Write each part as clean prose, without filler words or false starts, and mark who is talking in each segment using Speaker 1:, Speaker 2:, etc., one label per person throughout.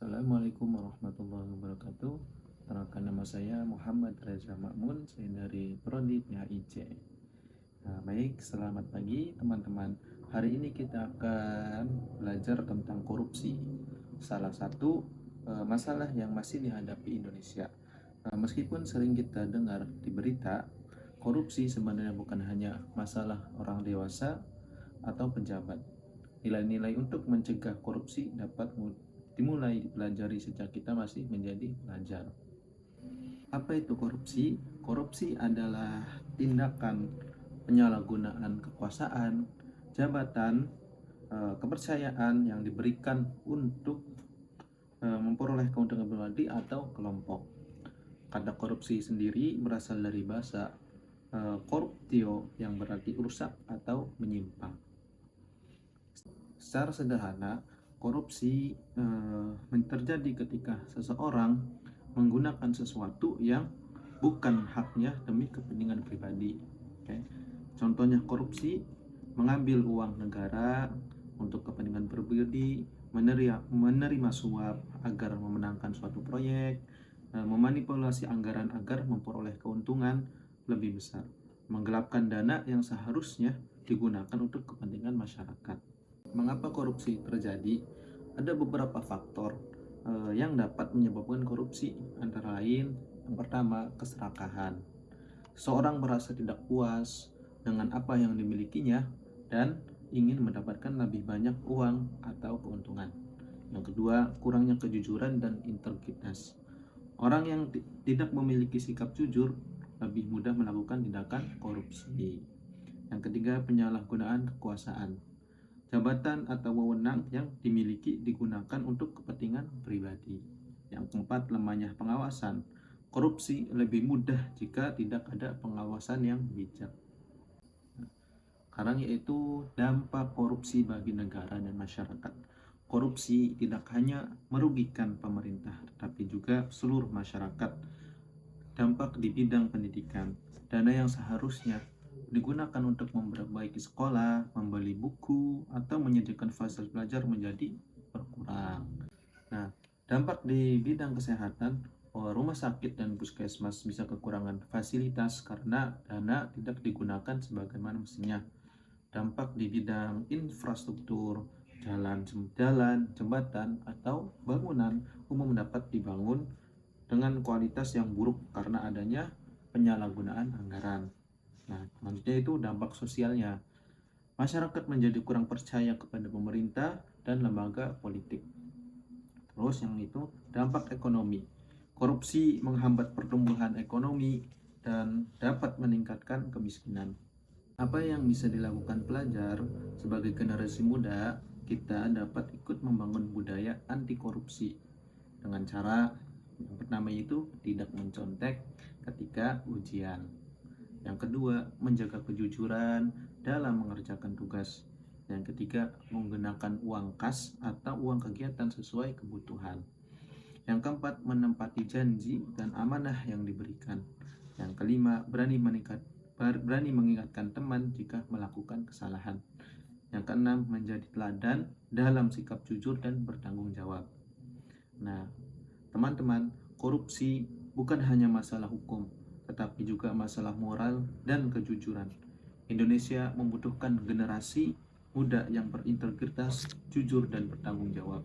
Speaker 1: Assalamualaikum warahmatullahi wabarakatuh. Perkenalkan, nama saya Muhammad Reza Makmun, saya dari Prodi PHIJ. Baik, selamat pagi teman-teman. Hari ini kita akan belajar tentang korupsi. Salah satu masalah yang masih dihadapi Indonesia. Meskipun sering kita dengar di berita, korupsi sebenarnya bukan hanya masalah orang dewasa atau pejabat. Nilai-nilai untuk mencegah korupsi dapat dimulai dipelajari sejak kita masih menjadi pelajar. Apa itu korupsi? Korupsi adalah tindakan penyalahgunaan kekuasaan, jabatan, kepercayaan yang diberikan untuk memperoleh keuntungan pribadi atau kelompok. Kata korupsi sendiri berasal dari bahasa corruptio yang berarti rusak atau menyimpang. Secara sederhana, korupsi terjadi ketika seseorang menggunakan sesuatu yang bukan haknya demi kepentingan pribadi. Contohnya korupsi: mengambil uang negara untuk kepentingan pribadi, menerima suap agar memenangkan suatu proyek, memanipulasi anggaran agar memperoleh keuntungan lebih besar, menggelapkan dana yang seharusnya digunakan untuk kepentingan masyarakat. Mengapa korupsi terjadi? Ada beberapa faktor yang dapat menyebabkan korupsi, antara lain yang pertama, keserakahan. Seorang merasa tidak puas dengan apa yang dimilikinya dan ingin mendapatkan lebih banyak uang atau keuntungan. Yang kedua, kurangnya kejujuran dan integritas. Orang yang tidak memiliki sikap jujur lebih mudah melakukan tindakan korupsi. Yang ketiga, penyalahgunaan kekuasaan. Jabatan atau wewenang yang dimiliki digunakan untuk kepentingan pribadi. Yang keempat, lemahnya pengawasan. Korupsi lebih mudah jika tidak ada pengawasan yang bijak. Sekarang yaitu dampak korupsi bagi negara dan masyarakat. Korupsi tidak hanya merugikan pemerintah, tetapi juga seluruh masyarakat. Dampak di bidang pendidikan. Dana yang seharusnya digunakan untuk memperbaiki sekolah, membeli buku, atau menyediakan fasilitas belajar menjadi berkurang. Nah, dampak di bidang kesehatan, rumah sakit dan puskesmas bisa kekurangan fasilitas karena dana tidak digunakan sebagaimana mestinya. Dampak di bidang infrastruktur, jalan, jembatan, atau bangunan umum dapat dibangun dengan kualitas yang buruk karena adanya penyalahgunaan anggaran. Nah, selanjutnya itu dampak sosialnya. Masyarakat menjadi kurang percaya kepada pemerintah dan lembaga politik. Terus yang itu dampak ekonomi. Korupsi menghambat pertumbuhan ekonomi dan dapat meningkatkan kemiskinan. Apa yang bisa dilakukan pelajar sebagai generasi muda? Kita dapat ikut membangun budaya anti korupsi dengan cara yang pertama itu tidak mencontek ketika ujian. Yang kedua, menjaga kejujuran dalam mengerjakan tugas. Yang ketiga, menggunakan uang kas atau uang kegiatan sesuai kebutuhan. Yang keempat, menempati janji dan amanah yang diberikan. Yang kelima, berani mengingatkan teman jika melakukan kesalahan. Yang keenam, menjadi teladan dalam sikap jujur dan bertanggung jawab. Nah, teman-teman, korupsi bukan hanya masalah hukum, tetapi juga masalah moral dan kejujuran. Indonesia membutuhkan generasi muda yang berintegritas, jujur, dan bertanggung jawab.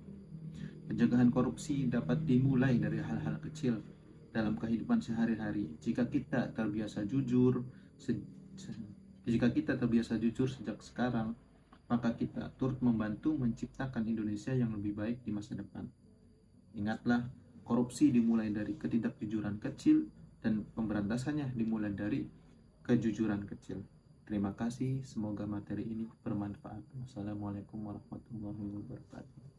Speaker 1: Pencegahan korupsi dapat dimulai dari hal-hal kecil dalam kehidupan sehari-hari. Jika kita terbiasa jujur sejak sekarang, maka kita turut membantu menciptakan Indonesia yang lebih baik di masa depan. Ingatlah, korupsi dimulai dari ketidakjujuran kecil dan pemberantasannya dimulai dari kejujuran kecil. Terima kasih, semoga materi ini bermanfaat. Wassalamualaikum warahmatullahi wabarakatuh.